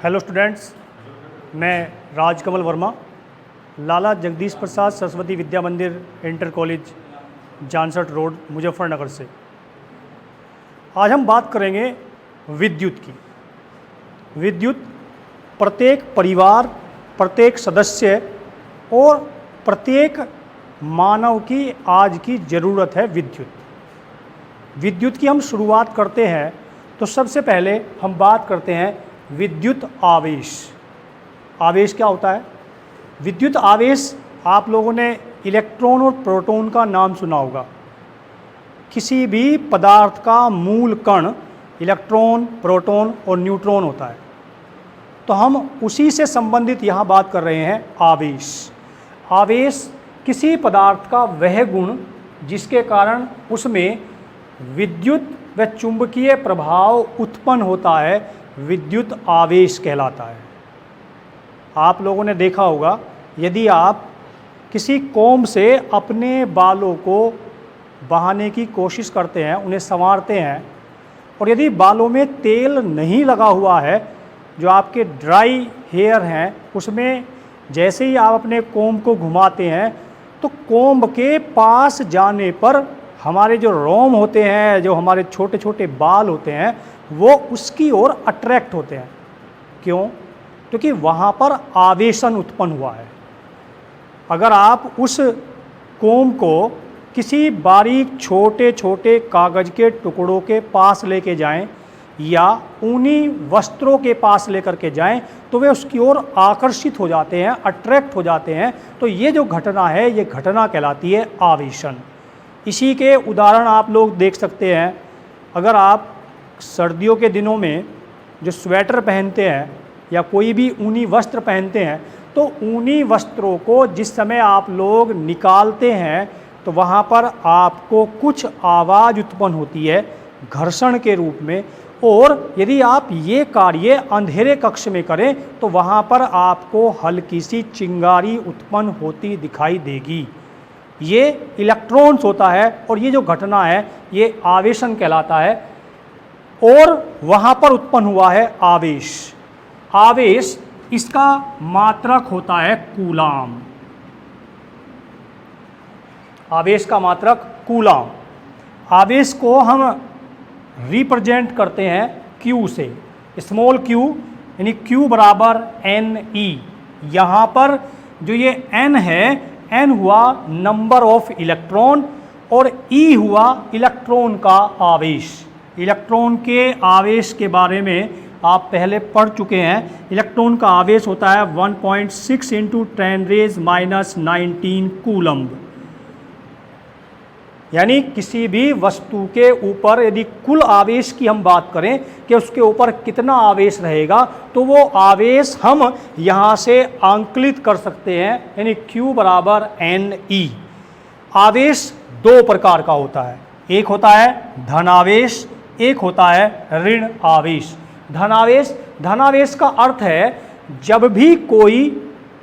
Hello students, मैं राजकमल वर्मा, लाला जगदीश प्रसाद सरस्वती विद्या मंदिर inter college Jansath road Muzaffarnagar से। आज हम बात करेंगे विद्युत की। विद्युत प्रत्येक परिवार, प्रत्येक सदस्य और प्रत्येक मानव की आज की ज़रूरत है विद्युत की हम शुरुआत करते हैं तो सबसे पहले हम बात करते हैं विद्युत आवेश। आवेश क्या होता है? विद्युत आवेश, आप लोगों ने इलेक्ट्रॉन और प्रोटॉन का नाम सुना होगा। किसी भी पदार्थ का मूल कण इलेक्ट्रॉन, प्रोटॉन और न्यूट्रॉन होता है। तो हम उसी से संबंधित यहाँ बात कर रहे हैं आवेश। आवेश किसी पदार्थ का वह गुण जिसके कारण उसमें विद्युत व चुंबकीय प्रभाव उत्पन्न होता है, विद्युत आवेश कहलाता है। आप लोगों ने देखा होगा, यदि आप किसी कोम्ब से अपने बालों को बहाने की कोशिश करते हैं, उन्हें संवारते हैं, और यदि बालों में तेल नहीं लगा हुआ है, जो आपके ड्राई हेयर हैं, उसमें जैसे ही आप अपने कोम्ब को घुमाते हैं तो कोम्ब के पास जाने पर हमारे जो रोम होते हैं, जो हमारे छोटे छोटे बाल होते हैं, वो उसकी ओर अट्रैक्ट होते हैं। क्यों? क्योंकि वहाँ पर आवेशन उत्पन्न हुआ है। अगर आप उस कोम्ब को किसी बारीक छोटे छोटे कागज़ के टुकड़ों के पास लेके जाएं या ऊनी वस्त्रों के पास लेकर के जाएं तो वे उसकी ओर आकर्षित हो जाते हैं, अट्रैक्ट हो जाते हैं। तो ये जो घटना है, ये घटना कहलाती है आवेशन। इसी के उदाहरण आप लोग देख सकते हैं। अगर आप सर्दियों के दिनों में जो स्वेटर पहनते हैं या कोई भी ऊनी वस्त्र पहनते हैं, तो ऊनी वस्त्रों को जिस समय आप लोग निकालते हैं तो वहाँ पर आपको कुछ आवाज़ उत्पन्न होती है घर्षण के रूप में। और यदि आप ये कार्य अंधेरे कक्ष में करें तो वहाँ पर आपको हल्की सी चिंगारी उत्पन्न होती दिखाई देगी। ये इलेक्ट्रॉन्स होता है और ये जो घटना है ये आवेशन कहलाता है। और वहाँ पर उत्पन्न हुआ है आवेश। आवेश, इसका मात्रक होता है कूलाम। आवेश का मात्रक कूलाम। आवेश को हम रिप्रेजेंट करते हैं Q से, स्मॉल q, यानी Q बराबर Ne। यहाँ पर जो ये N है, N हुआ नंबर ऑफ इलेक्ट्रॉन और E हुआ इलेक्ट्रॉन का आवेश। इलेक्ट्रॉन के आवेश के बारे में आप पहले पढ़ चुके हैं। इलेक्ट्रॉन का आवेश होता है 1.6 × 10⁻⁻19 कूलम्ब। यानी किसी भी वस्तु के ऊपर यदि कुल आवेश की हम बात करें कि उसके ऊपर कितना आवेश रहेगा, तो वो आवेश हम यहाँ से आंकलित कर सकते हैं, यानी Q बराबर Ne। आवेश दो प्रकार का होता है, एक होता है धन आवेश, एक होता है ऋण आवेश। धनावेश का अर्थ है जब भी कोई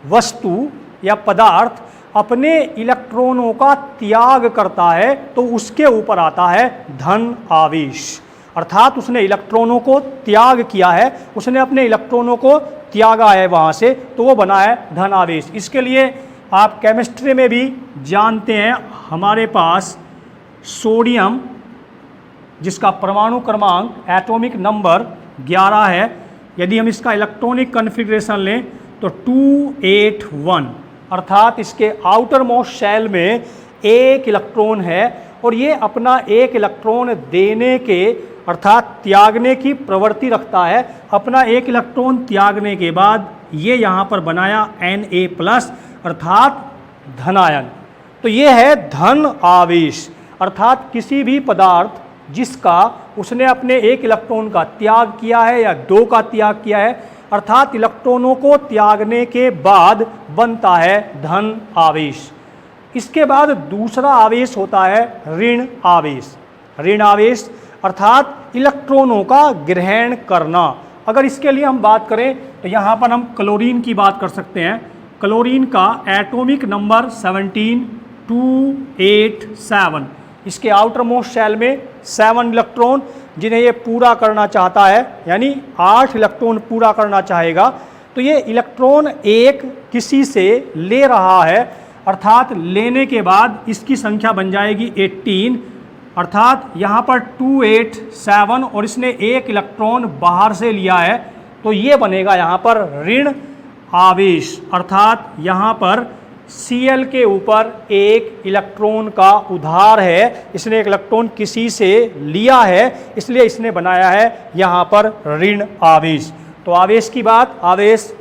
वस्तु या पदार्थ अपने इलेक्ट्रॉनों का त्याग करता है तो उसके ऊपर आता है धन आवेश। अर्थात उसने इलेक्ट्रॉनों को त्याग किया है, उसने अपने इलेक्ट्रॉनों को त्यागा है वहाँ से, तो वो बना है धन आवेश। इसके लिए आप केमिस्ट्री में भी जानते हैं, हमारे पास सोडियम जिसका परमाणु क्रमांक एटॉमिक नंबर 11 है, यदि हम इसका इलेक्ट्रॉनिक कन्फिग्रेशन लें तो 281, अर्थात इसके आउटर मोस्ट शेल में एक इलेक्ट्रॉन है और ये अपना एक इलेक्ट्रॉन देने के अर्थात त्यागने की प्रवृत्ति रखता है। अपना एक इलेक्ट्रॉन त्यागने के बाद ये यहाँ पर बनाया Na+, अर्थात धनायन। तो ये है धन आवेश। अर्थात किसी भी पदार्थ जिसका उसने अपने एक इलेक्ट्रॉन का त्याग किया है या दो का त्याग किया है, अर्थात इलेक्ट्रॉनों को त्यागने के बाद बनता है धन आवेश। इसके बाद दूसरा आवेश होता है ऋण आवेश। ऋण आवेश अर्थात इलेक्ट्रॉनों का ग्रहण करना। अगर इसके लिए हम बात करें तो यहाँ पर हम क्लोरीन की बात कर सकते हैं। क्लोरीन का एटॉमिक नंबर 17, 287, इसके आउटर मोस्ट शेल में 7 इलेक्ट्रॉन, जिन्हें ये पूरा करना चाहता है, यानी 8 इलेक्ट्रॉन पूरा करना चाहेगा, तो ये इलेक्ट्रॉन एक किसी से ले रहा है, अर्थात लेने के बाद इसकी संख्या बन जाएगी 18, अर्थात यहाँ पर 2 8 7 और इसने एक इलेक्ट्रॉन बाहर से लिया है, तो ये बनेगा यहाँ पर ऋण आवेश, अर्थात यहाँ पर Cl के ऊपर एक इलेक्ट्रॉन का उधार है, इसने एक इलेक्ट्रॉन किसी से लिया है, इसलिए इसने बनाया है यहाँ पर ऋण आवेश। तो आवेश की बात, आवेश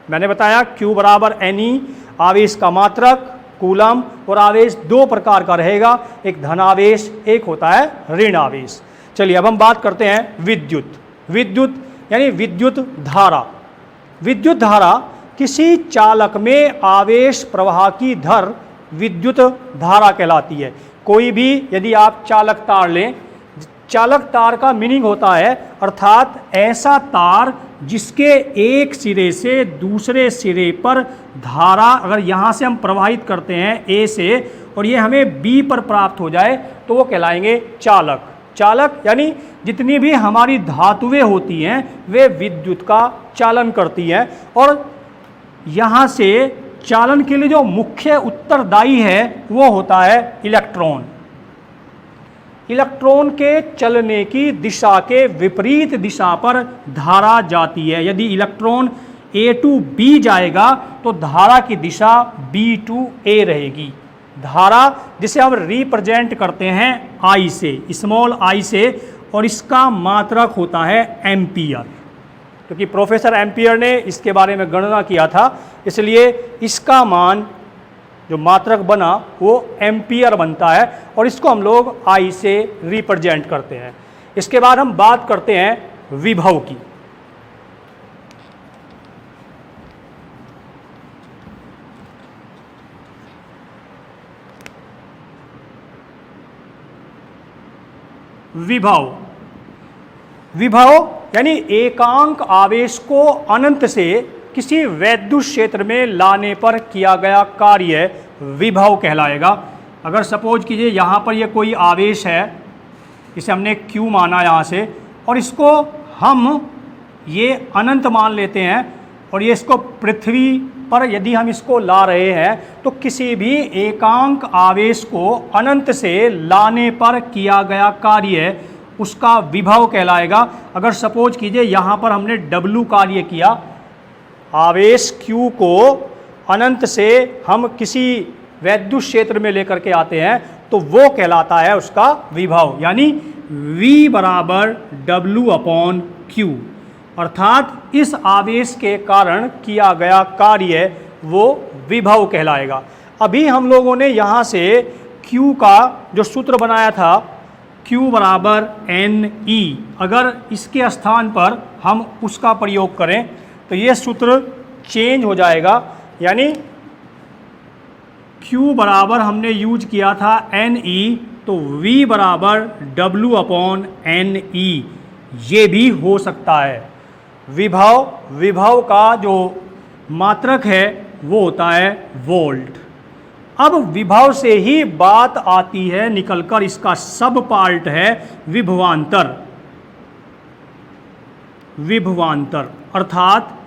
मैंने बताया Q बराबर Ne, आवेश का मात्रक कूलम, और आवेश दो प्रकार का रहेगा, एक धन आवेश, एक होता है ऋण आवेश। चलिए अब हम बात करते हैं विद्युत। विद्युत यानी विद्युत धारा। विद्युत धारा किसी चालक में आवेश प्रवाह की दर विद्युत धारा कहलाती है। कोई भी यदि आप चालक तार लें, चालक तार का मीनिंग होता है अर्थात ऐसा तार जिसके एक सिरे से दूसरे सिरे पर धारा अगर यहाँ से हम प्रवाहित करते हैं ए से और ये हमें बी पर प्राप्त हो जाए तो वो कहलाएंगे चालक। चालक यानी जितनी भी हमारी धातुएं होती हैं वे विद्युत का चालन करती हैं, और यहाँ से चालन के लिए जो मुख्य उत्तरदायी है वो होता है इलेक्ट्रॉन। इलेक्ट्रॉन के चलने की दिशा के विपरीत दिशा पर धारा जाती है। यदि इलेक्ट्रॉन A टू B जाएगा तो धारा की दिशा B टू A रहेगी। धारा जिसे हम रिप्रेजेंट करते हैं I से, स्मॉल I से, और इसका मात्रक होता है एम्पियर, क्योंकि प्रोफेसर एम्पियर ने इसके बारे में गणना किया था, इसलिए इसका मान जो मात्रक बना वो एम्पियर बनता है और इसको हम लोग I से रिप्रेजेंट करते हैं। इसके बाद हम बात करते हैं विभव की। विभव, विभव यानी एकांक आवेश को अनंत से किसी वैद्युत क्षेत्र में लाने पर किया गया कार्य विभव कहलाएगा। अगर सपोज कीजिए यहाँ पर ये कोई आवेश है, इसे हमने Q माना यहाँ से, और इसको हम ये अनंत मान लेते हैं और ये इसको पृथ्वी पर यदि हम इसको ला रहे हैं तो किसी भी एकांक आवेश को अनंत से लाने पर किया गया कार्य उसका विभव कहलाएगा। अगर सपोज कीजिए यहाँ पर हमने W कार्य किया, आवेश Q को अनंत से हम किसी वैद्युत क्षेत्र में लेकर के आते हैं तो वो कहलाता है उसका विभव, यानी V बराबर W अपॉन Q, अर्थात इस आवेश के कारण किया गया कार्य वो विभव कहलाएगा। अभी हम लोगों ने यहाँ से Q का जो सूत्र बनाया था Q बराबर Ne, अगर इसके स्थान पर हम उसका प्रयोग करें तो ये सूत्र चेंज हो जाएगा, यानी Q बराबर हमने यूज किया था Ne, तो V बराबर W अपॉन Ne, ये भी हो सकता है। विभव का जो मात्रक है वो होता है वोल्ट। अब विभव से ही बात आती है निकलकर, इसका सब पार्ट है विभवांतर। विभवांतर अर्थात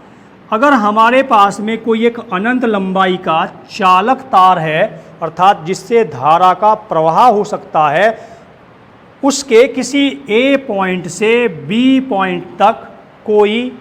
अगर हमारे पास में कोई एक अनंत लंबाई का चालक तार है, अर्थात जिससे धारा का प्रवाह हो सकता है, उसके किसी A पॉइंट से B पॉइंट तक कोई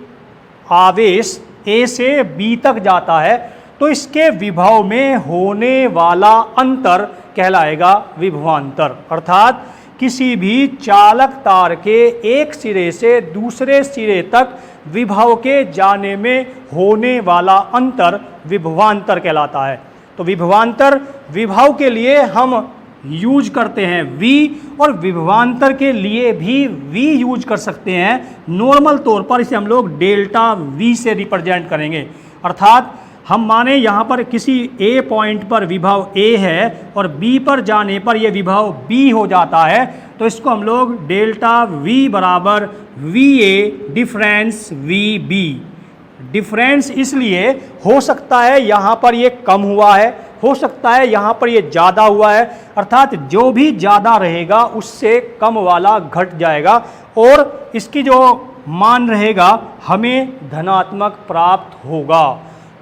आवेश A से B तक जाता है तो इसके विभव में होने वाला अंतर कहलाएगा विभवांतर। अर्थात किसी भी चालक तार के एक सिरे से दूसरे सिरे तक विभव के जाने में होने वाला अंतर विभवांतर कहलाता है। तो विभवांतर, विभव के लिए हम यूज करते हैं V और विभवांतर के लिए भी V यूज कर सकते हैं। नॉर्मल तौर पर इसे हम लोग डेल्टा V से रिप्रेजेंट करेंगे, अर्थात हम माने यहाँ पर किसी A पॉइंट पर विभव A है और B पर जाने पर यह विभव B हो जाता है, तो इसको हम लोग डेल्टा V बराबर VA डिफरेंस VB। डिफरेंस इसलिए हो सकता है यहाँ पर ये कम हुआ है, हो सकता है यहाँ पर ये ज़्यादा हुआ है, अर्थात जो भी ज़्यादा रहेगा उससे कम वाला घट जाएगा और इसकी जो मान रहेगा हमें धनात्मक प्राप्त होगा।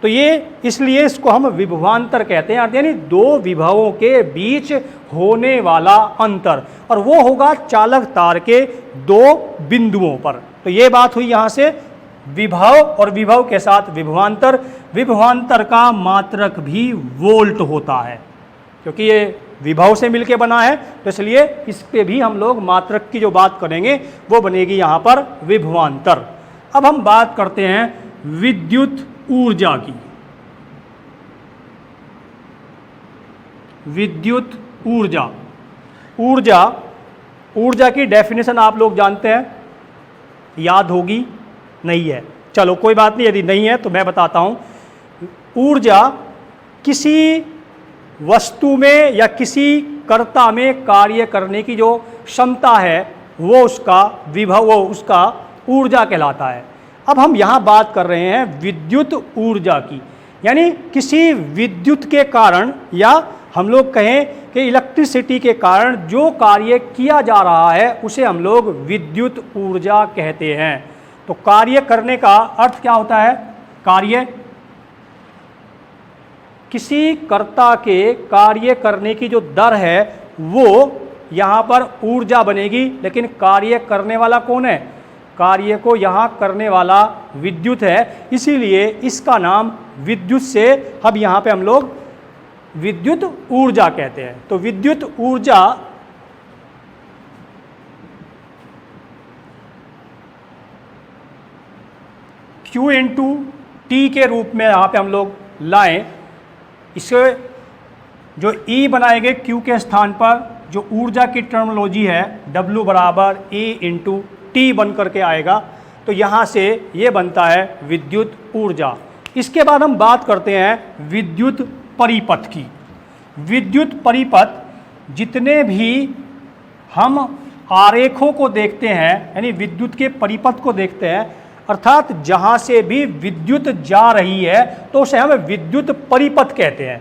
तो ये इसलिए इसको हम विभवांतर कहते हैं, यानी दो विभवों के बीच होने वाला अंतर, और वो होगा चालक तार के दो बिंदुओं पर। तो ये बात हुई यहाँ से विभव और विभव के साथ विभवांतर। विभवांतर का मात्रक भी वोल्ट होता है, क्योंकि ये विभव से मिलके बना है, तो इसलिए इस पे भी हम लोग मात्रक की जो बात करेंगे वो बनेगी यहाँ पर विभवांतर। अब हम बात करते हैं विद्युत ऊर्जा की। विद्युत ऊर्जा, ऊर्जा की डेफिनेशन आप लोग जानते हैं, याद होगी, नहीं है, चलो कोई बात नहीं, यदि नहीं है तो मैं बताता हूँ। ऊर्जा किसी वस्तु में या किसी कर्ता में कार्य करने की जो क्षमता है वो उसका विभव, वो उसका ऊर्जा कहलाता है। अब हम यहाँ बात कर रहे हैं विद्युत ऊर्जा की, यानी किसी विद्युत के कारण या हम लोग कहें कि इलेक्ट्रिसिटी के कारण जो कार्य किया जा रहा है उसे हम लोग विद्युत ऊर्जा कहते हैं। तो कार्य करने का अर्थ क्या होता है? कार्य, किसी कर्ता के कार्य करने की जो दर है वो यहाँ पर ऊर्जा बनेगी, लेकिन कार्य करने वाला कौन है? कार्य को यहाँ करने वाला विद्युत है, इसीलिए इसका नाम विद्युत से अब यहाँ पे हम लोग विद्युत ऊर्जा कहते हैं। तो विद्युत ऊर्जा Q इंटू टी के रूप में यहाँ पे हम लोग लाएं, इसे जो E बनाएंगे Q के स्थान पर, जो ऊर्जा की टर्मिनोलॉजी है W बराबर E इंटू टी बन करके आएगा, तो यहाँ से ये बनता है विद्युत ऊर्जा। इसके बाद हम बात करते हैं विद्युत परिपथ की। विद्युत परिपथ, जितने भी हम आरेखों को देखते हैं, यानी विद्युत के परिपथ को देखते हैं, अर्थात जहाँ से भी विद्युत जा रही है तो उसे हम विद्युत परिपथ कहते हैं।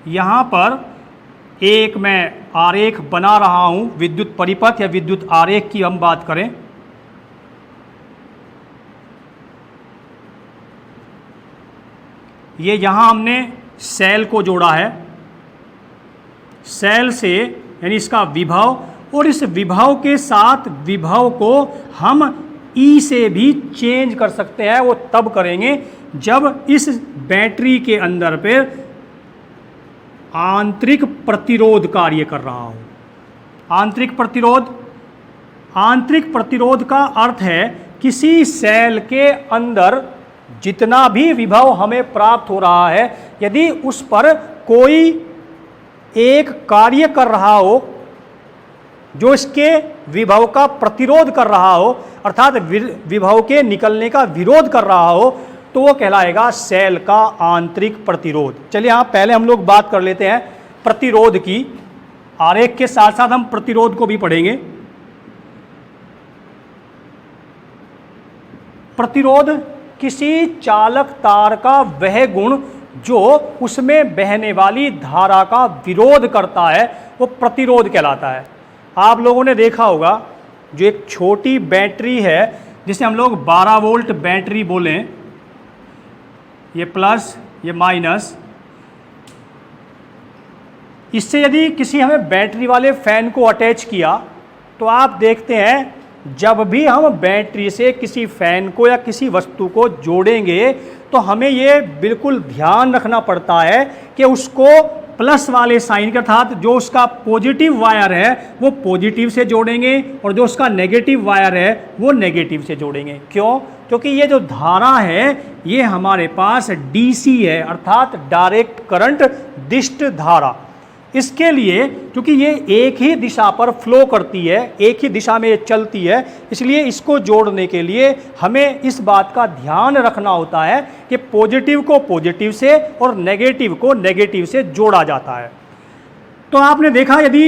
यहाँ पर एक मैं आरेख बना रहा हूँ, विद्युत परिपथ या विद्युत आरेख की हम बात करें। ये यहाँ हमने सेल को जोड़ा है, सेल से यानी इसका विभव, और इस विभव के साथ विभव को हम ई से भी चेंज कर सकते हैं। वो तब करेंगे जब इस बैटरी के अंदर पे आंतरिक प्रतिरोध कार्य कर रहा हो। आंतरिक प्रतिरोध का अर्थ है किसी सेल के अंदर जितना भी विभव हमें प्राप्त हो रहा है, यदि उस पर कोई एक कार्य कर रहा हो जो इसके विभव का प्रतिरोध कर रहा हो, अर्थात विभव के निकलने का विरोध कर रहा हो, तो वो कहलाएगा सेल का आंतरिक प्रतिरोध। चलिए यहाँ पहले हम लोग बात कर लेते हैं प्रतिरोध की। आरेख के साथ साथ हम प्रतिरोध को भी पढ़ेंगे। प्रतिरोध किसी चालक तार का वह गुण जो उसमें बहने वाली धारा का विरोध करता है, वो प्रतिरोध कहलाता है। आप लोगों ने देखा होगा जो एक छोटी बैटरी है जिसे हम लोग 12 वोल्ट बैटरी बोलें, ये प्लस ये माइनस, इससे यदि किसी हमें बैटरी वाले फैन को अटैच किया तो आप देखते हैं जब भी हम बैटरी से किसी फैन को या किसी वस्तु को जोड़ेंगे तो हमें ये बिल्कुल ध्यान रखना पड़ता है कि उसको प्लस वाले साइन के अर्थात जो उसका पॉजिटिव वायर है वो पॉजिटिव से जोड़ेंगे और जो उसका नेगेटिव वायर है वो नेगेटिव से जोड़ेंगे। क्यों? क्योंकि ये जो धारा है ये हमारे पास डीसी है, अर्थात डायरेक्ट करंट दिष्ट धारा। इसके लिए क्योंकि ये एक ही दिशा पर फ्लो करती है, एक ही दिशा में ये चलती है, इसलिए इसको जोड़ने के लिए हमें इस बात का ध्यान रखना होता है कि पॉजिटिव को पॉजिटिव से और नेगेटिव को नेगेटिव से जोड़ा जाता है। तो आपने देखा यदि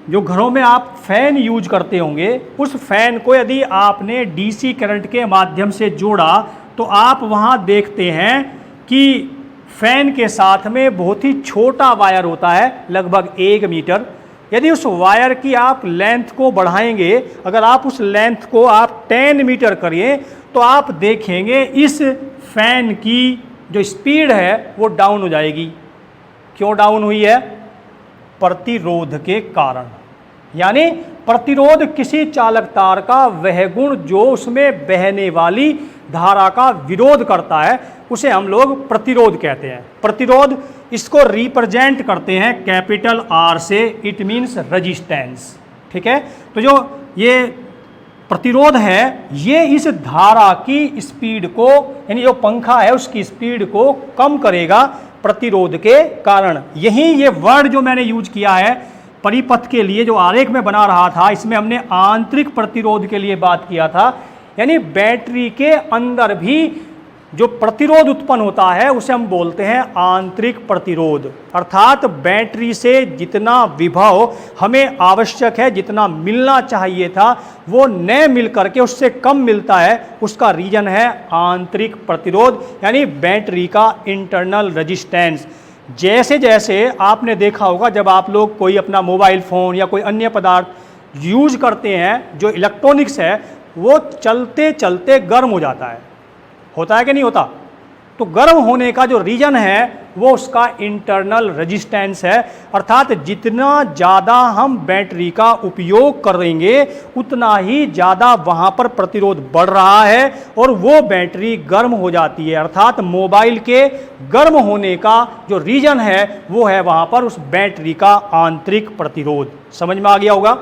जो घरों में आप फैन यूज करते होंगे, उस फैन को यदि आपने डीसी करंट के माध्यम से जोड़ा तो आप वहाँ देखते हैं कि फैन के साथ में बहुत ही छोटा वायर होता है, लगभग 1 मीटर। यदि उस वायर की आप लेंथ को बढ़ाएंगे, अगर आप उस लेंथ को आप 10 मीटर करिए तो आप देखेंगे इस फैन की जो स्पीड है वो डाउन हो जाएगी। क्यों डाउन हुई है? प्रतिरोध के कारण। यानी प्रतिरोध किसी चालक तार का वह गुण जो उसमें बहने वाली धारा का विरोध करता है, उसे हम लोग प्रतिरोध कहते हैं। प्रतिरोध इसको रिप्रेजेंट करते हैं कैपिटल आर से, इट मीन्स रेजिस्टेंस। ठीक है, तो जो ये प्रतिरोध है ये इस धारा की स्पीड को, यानी जो पंखा है उसकी स्पीड को कम करेगा प्रतिरोध के कारण। यही ये वर्ड जो मैंने यूज किया है परिपथ के लिए, जो आरेख में बना रहा था, इसमें हमने आंतरिक प्रतिरोध के लिए बात किया था। यानी बैटरी के अंदर भी जो प्रतिरोध उत्पन्न होता है उसे हम बोलते हैं आंतरिक प्रतिरोध। अर्थात बैटरी से जितना विभव हमें आवश्यक है, जितना मिलना चाहिए था, वो न मिल करके उससे कम मिलता है, उसका रीजन है आंतरिक प्रतिरोध, यानी बैटरी का इंटरनल रेजिस्टेंस। जैसे जैसे आपने देखा होगा जब आप लोग कोई अपना मोबाइल फ़ोन या कोई अन्य पदार्थ यूज करते हैं, जो इलेक्ट्रॉनिक्स है, वो चलते चलते गर्म हो जाता है कि नहीं होता? तो गर्म होने का जो रीजन है वो उसका इंटरनल रेजिस्टेंस है। अर्थात जितना ज़्यादा हम बैटरी का उपयोग करेंगे उतना ही ज़्यादा वहाँ पर प्रतिरोध बढ़ रहा है और वो बैटरी गर्म हो जाती है। अर्थात मोबाइल के गर्म होने का जो रीजन है वो है वहाँ पर उस बैटरी का आंतरिक प्रतिरोध। समझ में आ गया होगा?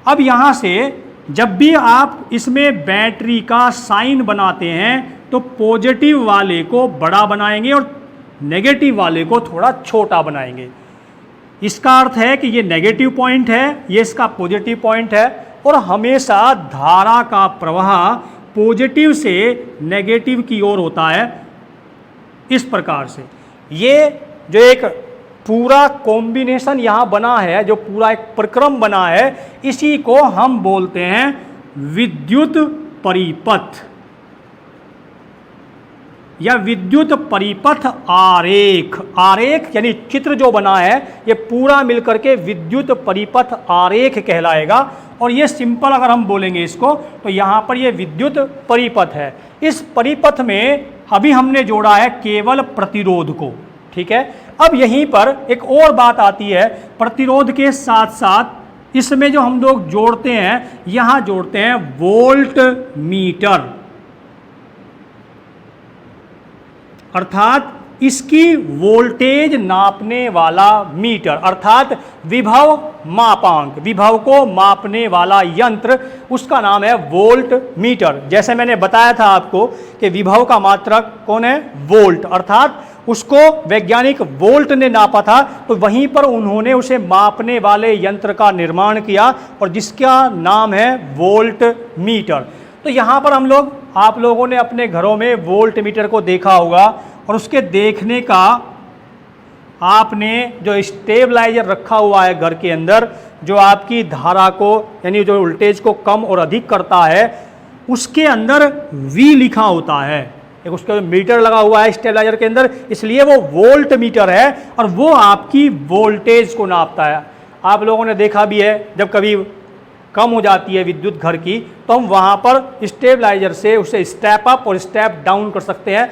अब यहाँ से जब भी आप इसमें बैटरी का साइन बनाते हैं तो पॉजिटिव वाले को बड़ा बनाएंगे और नेगेटिव वाले को थोड़ा छोटा बनाएंगे। इसका अर्थ है कि ये नेगेटिव पॉइंट है, ये इसका पॉजिटिव पॉइंट है, और हमेशा धारा का प्रवाह पॉजिटिव से नेगेटिव की ओर होता है इस प्रकार से। ये जो एक पूरा कॉम्बिनेशन यहाँ बना है, जो पूरा एक प्रक्रम बना है, इसी को हम बोलते हैं विद्युत परिपथ या विद्युत परिपथ आरेख। आरेख यानी चित्र जो बना है ये पूरा मिलकर के विद्युत परिपथ आरेख कहलाएगा। और ये सिंपल अगर हम बोलेंगे इसको तो यहाँ पर ये विद्युत परिपथ है। इस परिपथ में अभी हमने जोड़ा है केवल प्रतिरोध को। ठीक है, अब यहीं पर एक और बात आती है, प्रतिरोध के साथ साथ इसमें जो हम लोग जोड़ते हैं, यहाँ जोड़ते हैं वोल्ट मीटर, अर्थात इसकी वोल्टेज नापने वाला मीटर, अर्थात विभव मापांक, विभव को मापने वाला यंत्र, उसका नाम है वोल्ट मीटर। जैसे मैंने बताया था आपको कि विभव का मात्रक कौन है? वोल्ट, अर्थात उसको वैज्ञानिक वोल्ट ने नापा था, तो वहीं पर उन्होंने उसे मापने वाले यंत्र का निर्माण किया और जिसका नाम है वोल्ट मीटर। तो यहाँ पर हम लोग, आप लोगों ने अपने घरों में वोल्ट मीटर को देखा होगा और उसके देखने का आपने जो स्टेबलाइजर रखा हुआ है घर के अंदर, जो आपकी धारा को यानी जो वोल्टेज को कम और अधिक करता है, उसके अंदर V लिखा होता है। एक उसके मीटर लगा हुआ है स्टेबलाइजर के अंदर, इसलिए वो वोल्ट मीटर है और वो आपकी वोल्टेज को नापता है। आप लोगों ने देखा भी है जब कभी कम हो जाती है विद्युत घर की, तो हम वहाँ पर स्टेबलाइजर से उसे स्टेप अप और स्टेप डाउन कर सकते हैं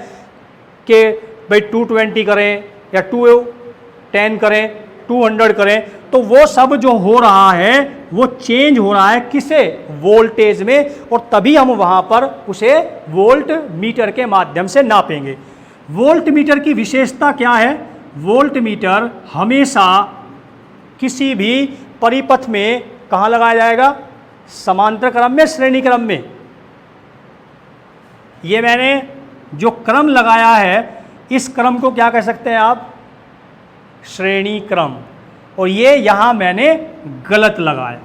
कि भाई 220 करें या 210 करें, 200 करें। तो वो सब जो हो रहा है वो चेंज हो रहा है किसे? वोल्टेज में, और तभी हम वहाँ पर उसे वोल्ट मीटर के माध्यम से नापेंगे। वोल्ट मीटर की विशेषता क्या है? वोल्ट मीटर हमेशा किसी भी परिपथ में कहाँ लगाया जाएगा? समांतर क्रम में, श्रेणी क्रम में। ये मैंने जो क्रम लगाया है इस क्रम को क्या कह सकते हैं आप? श्रेणी क्रम। और ये यहाँ मैंने गलत लगाया।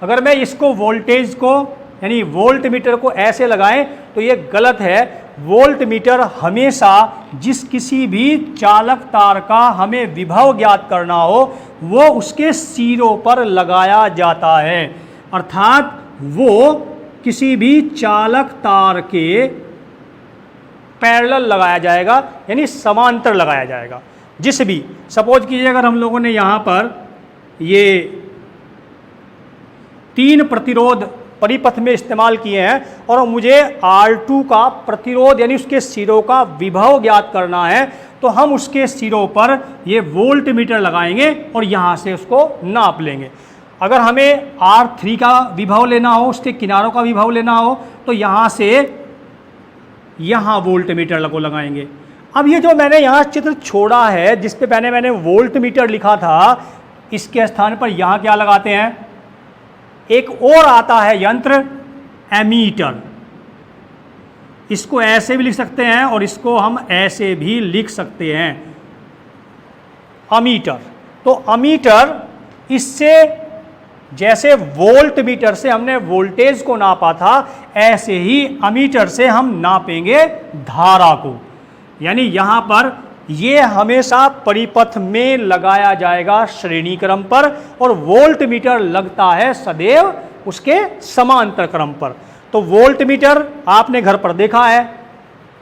अगर मैं इसको वोल्टेज को यानी वोल्ट मीटर को ऐसे लगाएं तो ये गलत है। वोल्ट मीटर हमेशा जिस किसी भी चालक तार का हमें विभव ज्ञात करना हो वो उसके सिरों पर लगाया जाता है, अर्थात वो किसी भी चालक तार के पैरेलल लगाया जाएगा, यानी समांतर लगाया जाएगा। जिस भी सपोज कीजिए अगर हम लोगों ने यहाँ पर ये 3 प्रतिरोध परिपथ में इस्तेमाल किए हैं और मुझे R2 का प्रतिरोध यानी उसके सिरों का विभव ज्ञात करना है, तो हम उसके सिरों पर ये वोल्ट मीटर लगाएंगे और यहाँ से उसको नाप लेंगे। अगर हमें R3 का विभव लेना हो, उसके किनारों का विभव लेना हो, तो यहाँ से यहाँ वोल्ट मीटर लगाएंगे। अब ये जो मैंने यहाँ चित्र छोड़ा है जिस पे मैंने वोल्ट मीटर लिखा था, इसके स्थान पर यहाँ क्या लगाते हैं, एक और आता है यंत्र एमीटर। इसको ऐसे भी लिख सकते हैं और इसको हम ऐसे भी लिख सकते हैं, अमीटर। तो अमीटर, इससे जैसे वोल्ट मीटर से हमने वोल्टेज को नापा था, ऐसे ही अमीटर से हम नापेंगे धारा को। यानी यहाँ पर ये हमेशा परिपथ में लगाया जाएगा श्रेणी क्रम पर, और वोल्ट मीटर लगता है सदैव उसके समांतर क्रम पर। तो वोल्ट मीटर आपने घर पर देखा है,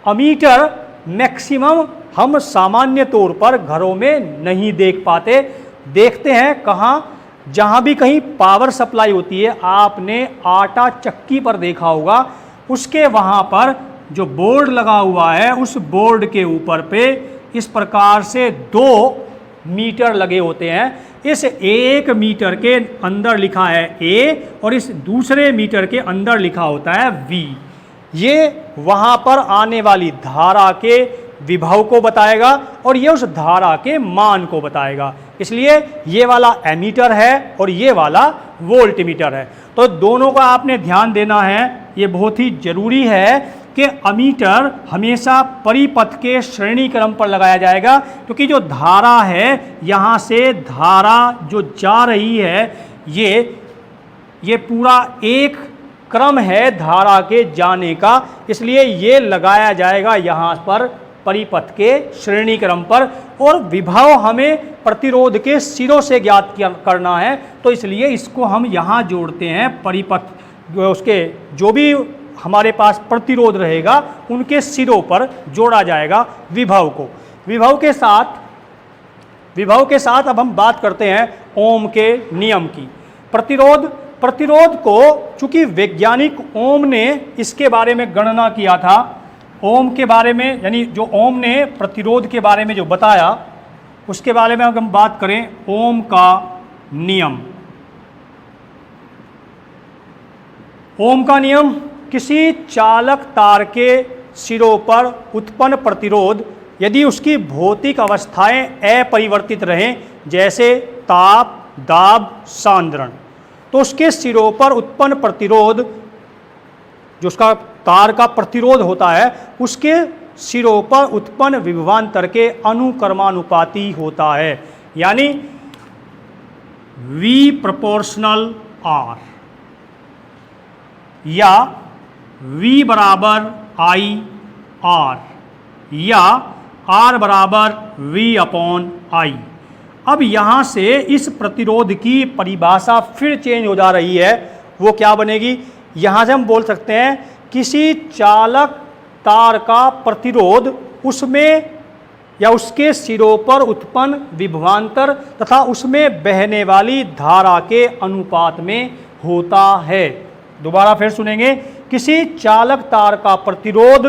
अमीटर मैक्सिमम हम सामान्य तौर पर घरों में नहीं देख पाते, देखते हैं कहाँ, जहाँ भी कहीं पावर सप्लाई होती है, आपने आटा चक्की पर देखा होगा, उसके वहाँ पर जो बोर्ड लगा हुआ है उस बोर्ड के ऊपर पे इस प्रकार से 2 मीटर लगे होते हैं। इस 1 मीटर के अंदर लिखा है A और इस दूसरे मीटर के अंदर लिखा होता है V। ये वहाँ पर आने वाली धारा के विभव को बताएगा और ये उस धारा के मान को बताएगा। इसलिए ये वाला एमीटर है और ये वाला वोल्ट मीटर है। तो दोनों का आपने ध्यान देना है, ये बहुत ही जरूरी है कि अमीटर हमेशा परिपथ के श्रेणी क्रम पर लगाया जाएगा, क्योंकि जो धारा है, यहाँ से धारा जो जा रही है, ये पूरा एक क्रम है धारा के जाने का, इसलिए ये लगाया जाएगा यहाँ पर परिपथ के श्रेणी क्रम पर। और विभव हमें प्रतिरोध के सिरों से ज्ञात करना है, तो इसलिए इसको हम यहाँ जोड़ते हैं परिपथ, उसके जो भी हमारे पास प्रतिरोध रहेगा उनके सिरों पर जोड़ा जाएगा विभव को। विभव के साथ अब हम बात करते हैं ओम के नियम की। प्रतिरोध को चूंकि वैज्ञानिक ओम ने इसके बारे में गणना किया था, ओम के बारे में, यानी जो ओम ने प्रतिरोध के बारे में जो बताया, उसके बारे में अगर हम बात करें, ओम का नियम। ओम का नियम किसी चालक तार के सिरों पर उत्पन्न प्रतिरोध यदि उसकी भौतिक अवस्थाएं अपरिवर्तित रहें, जैसे ताप, दाब, सांद्रण, तो उसके सिरों पर उत्पन्न प्रतिरोध, जो उसका तार का प्रतिरोध होता है, उसके सिरों पर उत्पन्न विभवांतर के अनुक्रमानुपाती होता है, यानी V प्रोपोर्शनल R या V बराबर I R या R बराबर V अपॉन I। अब यहाँ से इस प्रतिरोध की परिभाषा फिर चेंज हो जा रही है, वो क्या बनेगी, यहाँ से हम बोल सकते हैं किसी चालक तार का प्रतिरोध उसमें या उसके सिरों पर उत्पन्न विभवांतर तथा उसमें बहने वाली धारा के अनुपात में होता है। दोबारा फिर सुनेंगे, किसी चालक तार का प्रतिरोध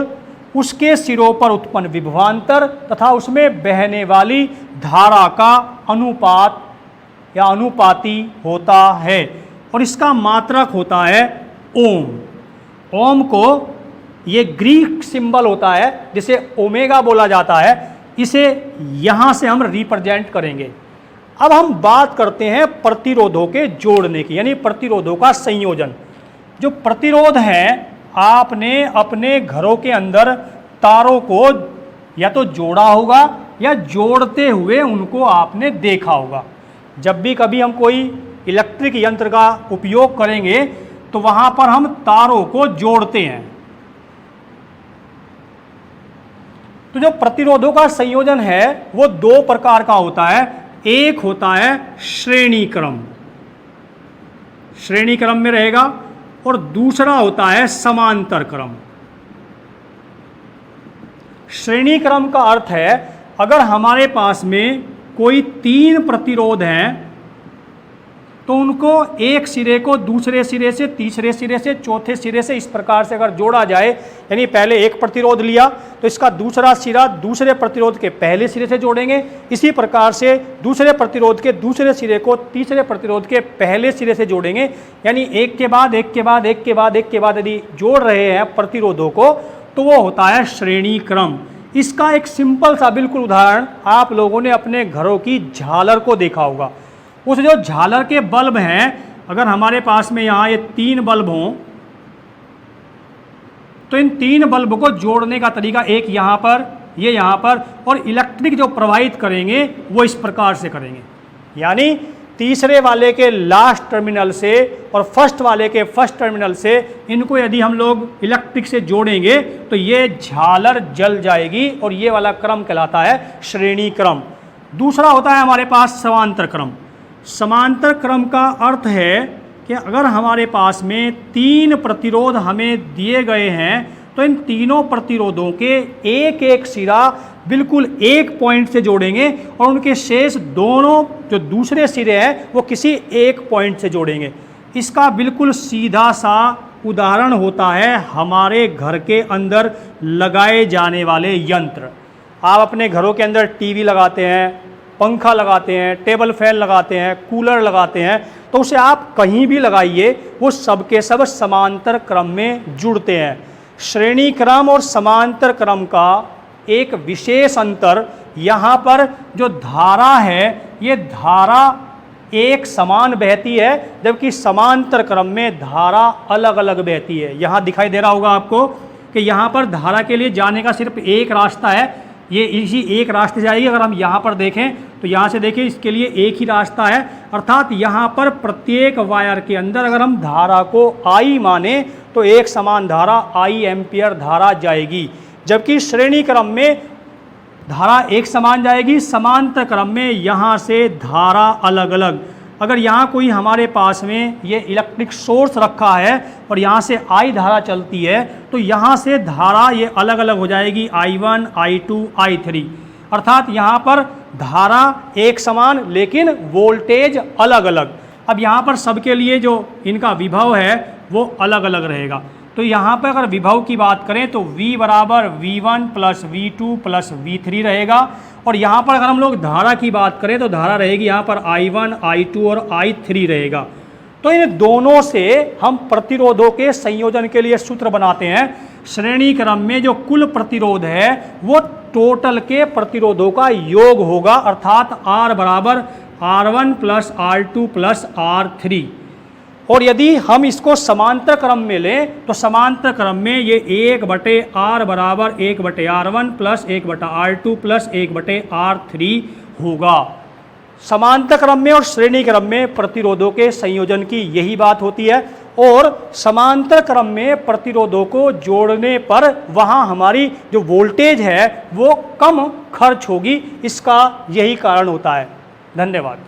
उसके सिरों पर उत्पन्न विभवांतर तथा उसमें बहने वाली धारा का अनुपात या अनुपाती होता है, और इसका मात्रक होता है ओम। ओम को ये ग्रीक सिंबल होता है जिसे ओमेगा बोला जाता है, इसे यहाँ से हम रिप्रेजेंट करेंगे। अब हम बात करते हैं प्रतिरोधों के जोड़ने की, यानी प्रतिरोधों का संयोजन। जो प्रतिरोध है, आपने अपने घरों के अंदर तारों को या तो जोड़ा होगा या जोड़ते हुए उनको आपने देखा होगा। जब भी कभी हम कोई इलेक्ट्रिक यंत्र का उपयोग करेंगे तो वहाँ पर हम तारों को जोड़ते हैं। तो जो प्रतिरोधों का संयोजन है वो 2 प्रकार का होता है। एक होता है श्रेणी क्रम, श्रेणी क्रम में रहेगा, और दूसरा होता है समांतर क्रम। श्रेणी क्रम का अर्थ है अगर हमारे पास में कोई 3 प्रतिरोध हैं तो उनको एक सिरे को दूसरे सिरे से, तीसरे सिरे से, चौथे सिरे से इस प्रकार से अगर जोड़ा जाए, यानी पहले एक प्रतिरोध लिया तो इसका दूसरा सिरा दूसरे प्रतिरोध के पहले सिरे से जोड़ेंगे, इसी प्रकार से दूसरे प्रतिरोध के दूसरे सिरे को तीसरे प्रतिरोध के पहले सिरे से जोड़ेंगे, यानी एक के बाद एक के बाद एक के बाद एक के बाद यदि जोड़ रहे हैं प्रतिरोधों को तो वो होता है श्रेणी क्रम। इसका एक सिंपल सा बिल्कुल उदाहरण आप लोगों ने अपने घरों की झालर को देखा होगा। उस जो झालर के बल्ब हैं, अगर हमारे पास में यहाँ ये 3 बल्ब हों तो इन 3 बल्ब को जोड़ने का तरीका एक यहाँ पर, ये यहाँ पर, और इलेक्ट्रिक जो प्रवाहित करेंगे वो इस प्रकार से करेंगे, यानी तीसरे वाले के लास्ट टर्मिनल से और फर्स्ट वाले के फर्स्ट टर्मिनल से इनको यदि हम लोग इलेक्ट्रिक से जोड़ेंगे तो ये झालर जल जाएगी, और ये वाला क्रम कहलाता है श्रेणी क्रम। दूसरा होता है हमारे पास समांतर क्रम। समांतर क्रम का अर्थ है कि अगर हमारे पास में 3 प्रतिरोध हमें दिए गए हैं तो इन तीनों प्रतिरोधों के एक एक सिरा बिल्कुल एक पॉइंट से जोड़ेंगे और उनके शेष दोनों जो दूसरे सिरे हैं वो किसी एक पॉइंट से जोड़ेंगे। इसका बिल्कुल सीधा सा उदाहरण होता है हमारे घर के अंदर लगाए जाने वाले यंत्र। आप अपने घरों के अंदर टीवी लगाते हैं, पंखा लगाते हैं, टेबल फैन लगाते हैं, कूलर लगाते हैं, तो उसे आप कहीं भी लगाइए वो सब के सब समांतर क्रम में जुड़ते हैं। श्रेणी क्रम और समांतर क्रम का एक विशेष अंतर, यहाँ पर जो धारा है ये धारा एक समान बहती है, जबकि समांतर क्रम में धारा अलग अलग बहती है। यहाँ दिखाई दे रहा होगा आपको कि यहाँ पर धारा के लिए जाने का सिर्फ एक रास्ता है, ये इसी एक रास्ते जाएगी। अगर हम यहाँ पर देखें तो यहाँ से देखिए इसके लिए एक ही रास्ता है, अर्थात यहाँ पर प्रत्येक वायर के अंदर अगर हम धारा को I माने तो एक समान धारा I एम्पियर धारा जाएगी, जबकि श्रेणी क्रम में धारा एक समान जाएगी, समांतर क्रम में यहाँ से धारा अलग अलग। अगर यहाँ कोई हमारे पास में ये इलेक्ट्रिक सोर्स रखा है और यहाँ से I धारा चलती है तो यहाँ से धारा ये अलग अलग हो जाएगी, I1, I2, I3, अर्थात यहाँ पर धारा एक समान लेकिन वोल्टेज अलग अलग। अब यहाँ पर सबके लिए जो इनका विभव है वो अलग अलग रहेगा। तो यहाँ पर अगर विभव की बात करें तो V बराबर V1 plus V2 plus V3 रहेगा, और यहाँ पर अगर हम लोग धारा की बात करें तो धारा रहेगी यहाँ पर I1, I2 और I3 रहेगा। तो इन दोनों से हम प्रतिरोधों के संयोजन के लिए सूत्र बनाते हैं। श्रेणी क्रम में जो कुल प्रतिरोध है वो टोटल के प्रतिरोधों का योग होगा, अर्थात R बराबर R1 plus R2 plus R3। और यदि हम इसको समांतर क्रम में लें तो समांतर क्रम में ये 1/R बराबर 1/R1 plus 1/R2 plus 1/R3 होगा। समांतर क्रम में और श्रेणी क्रम में प्रतिरोधों के संयोजन की यही बात होती है, और समांतर क्रम में प्रतिरोधों को जोड़ने पर वहाँ हमारी जो वोल्टेज है वो कम खर्च होगी, इसका यही कारण होता है। धन्यवाद।